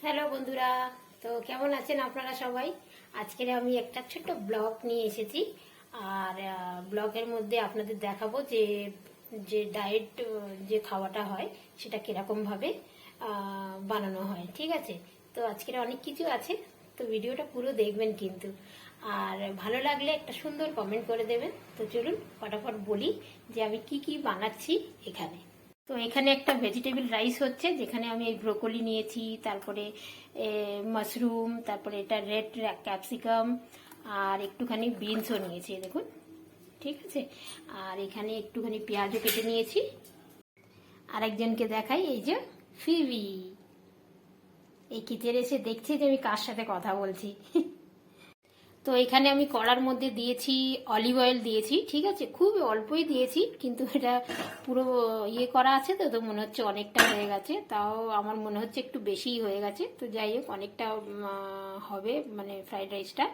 Hello বন্ধুরা, তো কেমন আছেন আপনারা সবাই? আজকের আমি একটা ছোট্ট ব্লগ নিয়ে এসেছি। আর ব্লগের মধ্যে আপনাদের দেখাবো যে যে ডায়েট যে খাওয়াটা হয় সেটা কিরকমভাবে বানানো হয়। ঠিক আছে, তো আজকের অনেক কিছু আছে, তো ভিডিওটা পুরো দেখবেন কিন্তু। আর ভালো লাগলে একটা সুন্দর কমেন্ট করে দেবেন। তো চলুন ফটাফট বলি যে আমি কি কি বানাচ্ছি এখানে। তো এখানে একটা ভেজিটেবল রাইস হচ্ছে, যেখানে আমি এই ব্রোকলি নিয়েছি, তারপরে মাশরুম, তারপরে এটা রেড ক্যাপসিকাম, আর একটুখানি বিনসও নিয়েছি দেখুন। ঠিক আছে, আর এখানে একটুখানি পেঁয়াজও কেটে নিয়েছি। আরেকজনকে দেখাই, এই যে ফিবি, এই কিচেনে এসে দেখছি যে আমি কার সাথে কথা বলছি। তো এখানে আমি কড়ার মধ্যে দিয়েছি অলিভ অয়েল দিয়েছি। ঠিক আছে, খুব অল্পই দিয়েছি, কিন্তু এটা পুরো ইয়ে করা আছে, তো তো মনে হচ্ছে অনেকটা হয়ে গেছে। তাও আমার মনে হচ্ছে একটু বেশিই হয়ে গেছে। তো যাই হোক, অনেকটা হবে মানে ফ্রাইড রাইসটা,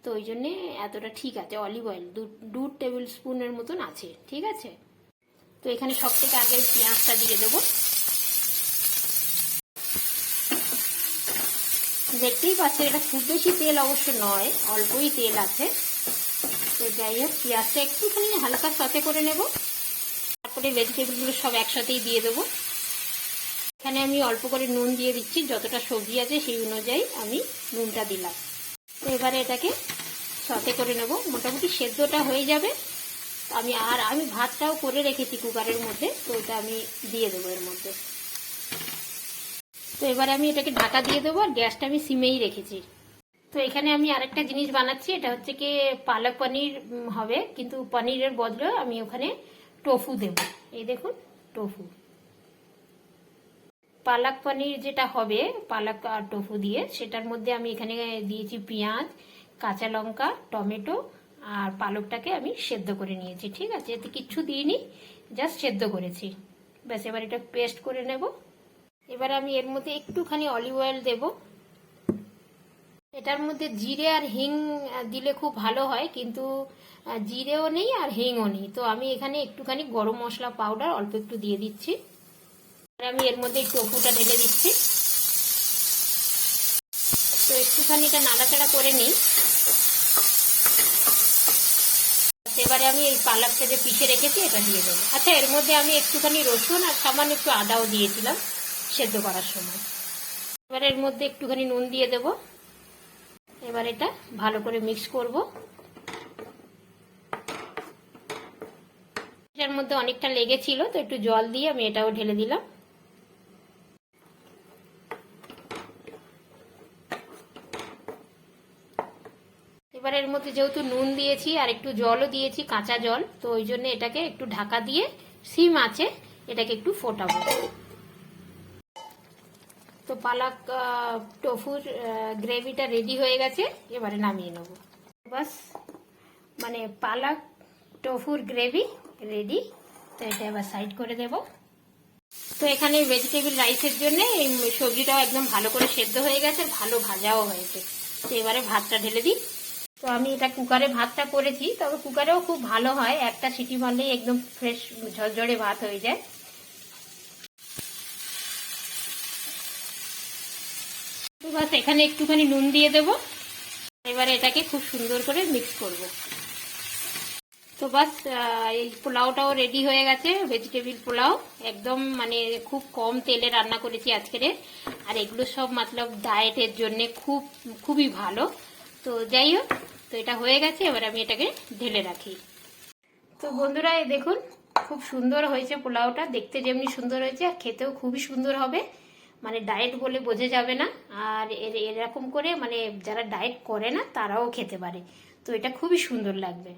তো ওই জন্যে এতটা ঠিক আছে। অলিভ অয়েল দু টেবিল স্পুনের মতন আছে। ঠিক আছে, তো এখানে সব থেকে আগে পেঁয়াজটা দিয়ে দেবো। দেখতেই পাচ্ছেন এটা খুব বেশি তেল অবশ্য নয়, অল্পই তেল আছে। তো যাই হোক, পেঁয়াজটা একটুখানি হালকা সতে করে নেব, তারপরে ভেজিটেবলগুলো সব একসাথেই দিয়ে দেবো। এখানে আমি অল্প করে নুন দিয়ে দিচ্ছি, যতটা সবজি আছে সেই অনুযায়ী আমি নুনটা দিলাম। তো এবারে এটাকে সতে করে নেব, মোটামুটি সেদ্ধটা হয়ে যাবে। আমি ভাতটাও করে রেখেছি কুকারের মধ্যে, তো ওটা আমি দিয়ে দেবো এর মধ্যে। তো এবারে আমি এটাকে ঢাকা দিয়ে দেবো, আর গ্যাসটা আমি সিমেই রেখেছি। তো এখানে আমি আরেকটা জিনিস বানাচ্ছি, এটা হচ্ছে কি পালক পনির হবে, কিন্তু পনিরের বদলে আমি ওখানে টোফু দেব। এই দেখুন, টোফু পালক পনির যেটা হবে, পালক আর টোফু দিয়ে, সেটার মধ্যে আমি এখানে দিয়েছি পেঁয়াজ, কাঁচা লঙ্কা, টমেটো, আর পালকটাকে আমি সেদ্ধ করে নিয়েছি। ঠিক আছে, এতে কিচ্ছু দিইনি, জাস্ট সেদ্ধ করেছি, ব্যাস। এবার এটা পেস্ট করে নেব। এবার আমি এর মধ্যে একটুখানি অলিভ অয়েল দেবো। এটার মধ্যে জিরে আর হিং দিলে খুব ভালো হয়, কিন্তু জিরেও নেই আর হিংও নেই, তো আমি এখানে একটুখানি গরম মশলা পাউডার অল্প একটু দিয়ে দিচ্ছি। আর আমি এর মধ্যে একটু টোফুটা ঢেলে দিচ্ছি। তো একটুখানি এটা নাড়াচাড়া করে নিই। এবারে আমি এই পালকটা যে পিষে রেখেছি এটা দিয়ে দেবো। আচ্ছা, এর মধ্যে আমি একটুখানি রসুন আর সামান্য একটু আদাও দিয়েছিলাম সেদ্ধ করার সময়। এবার এর মধ্যে একটুখানি নুন দিয়ে দেবো। এবার এটা ভালো করে মিক্স করব। এটার মধ্যে অনেকটা লেগেছিল, তো একটু জল দিয়ে আমি এটাও ঢেলে দিলাম। এবার এর মধ্যে যেহেতু নুন দিয়েছি আর একটু জলও দিয়েছি, কাঁচা জল, তো ওই জন্য এটাকে একটু ঢাকা দিয়ে সিম আছে এটাকে একটু ফোটাবো। তো পালক টোফুর গ্রেভিটা রেডি হয়ে গেছে, এবারে নামিয়ে নেব। বাস, মানে পালক টোফুর গ্রেভি রেডি। তো এটা এবার সাইড করে দেব। তো এখানে ভেজিটেবল রাইসের জন্য এই সবজিটাও একদম ভালো করে সেদ্ধ হয়ে গেছে, ভালো ভাজাও হয়েছে। তো এবারে ভাতটা ঢেলে দিই। তো আমি এটা কুকারে ভাতটা করেছি, তবে কুকারেও খুব ভালো হয়, একটা সিটি মারলেই একদম ফ্রেশ ঝরঝরে ভাত হয়ে যায়। তো বাস, এখানে একটুখানি নুন দিয়ে দেবো। এবারে এটাকে খুব সুন্দর করে মিক্স করব। তো বাস, এই পোলাওটাও রেডি হয়ে গেছে, ভেজিটেবল পোলাও। একদম মানে খুব কম তেলে রান্না করেছি আজকের। আর এগুলো সব মতলব ডায়েটের জন্য খুবই ভালো। তো যাই হোক, তো এটা হয়ে গেছে, এবার আমি এটাকে ঢেলে রাখি। তো বন্ধুরা, এই দেখুন, খুব সুন্দর হয়েছে পোলাওটা, দেখতে যেমনি সুন্দর হয়েছে আর খেতেও খুবই সুন্দর হবে, মানে ডায়েট বলে বোঝা যাবে না। আর এরকম করে মানে যারা ডায়েট করে না তারাও খেতে পারে, তো এটা খুবই সুন্দর লাগবে।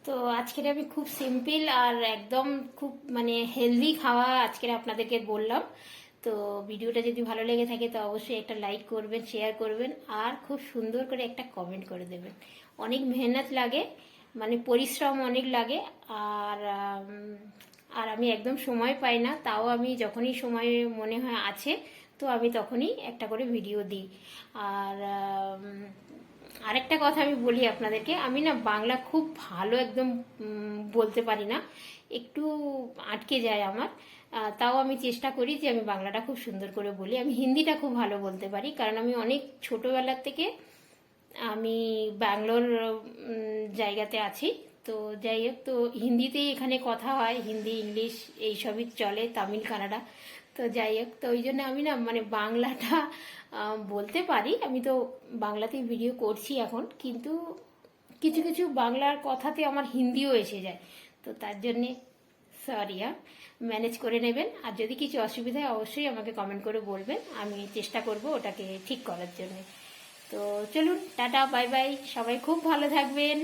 তো আজকের আমি খুব সিম্পল আর একদম খুব মানে হেলদি খাওয়া আজকের আপনাদেরকে বললাম। তো ভিডিওটা যদি ভালো লেগে থাকে তো অবশ্যই একটা লাইক করবেন, শেয়ার করবেন, আর খুব সুন্দর করে একটা কমেন্ট করে দেবেন। অনেক মেহনত লাগে, মানে পরিশ্রম অনেক লাগে। আর আর আমি একদম সময় পাই না, তাও আমি যখনই সময় মনে হয় আছে, তো আমি তখনই একটা করে ভিডিও দিই। আর আরেকটা কথা আমি বলি আপনাদেরকে, আমি না বাংলা খুব ভালো একদম বলতে পারি না, একটু আটকে যায় আমার। তাও আমি চেষ্টা করি যে আমি বাংলাটা খুব সুন্দর করে বলি। আমি হিন্দিটা খুব ভালো বলতে পারি, কারণ আমি অনেক ছোটবেলার থেকে আমি ব্যাঙ্গালোর জায়গাতে আছি। তো যাই হোক, তো হিন্দিতেই এখানে কথা হয়, হিন্দি ইংলিশ এইসবই চলে, তামিল কানাডা। তো যাই হোক, তো ওই জন্য আমি না মানে বাংলাটা বলতে পারি। আমি তো বাংলাতেই ভিডিও করছি এখন, কিন্তু কিছু কিছু বাংলার কথাতে আমার হিন্দিও এসে যায়। তো তার জন্যে সরি, ম্যানেজ করে নেবেন। আর যদি কিছু অসুবিধা হয় অবশ্যই আমাকে কমেন্ট করে বলবেন, আমি চেষ্টা করব ওটাকে ঠিক করার জন্য। তো চলুন, টাটা বাই বাই, সবাই খুব ভালো থাকবেন।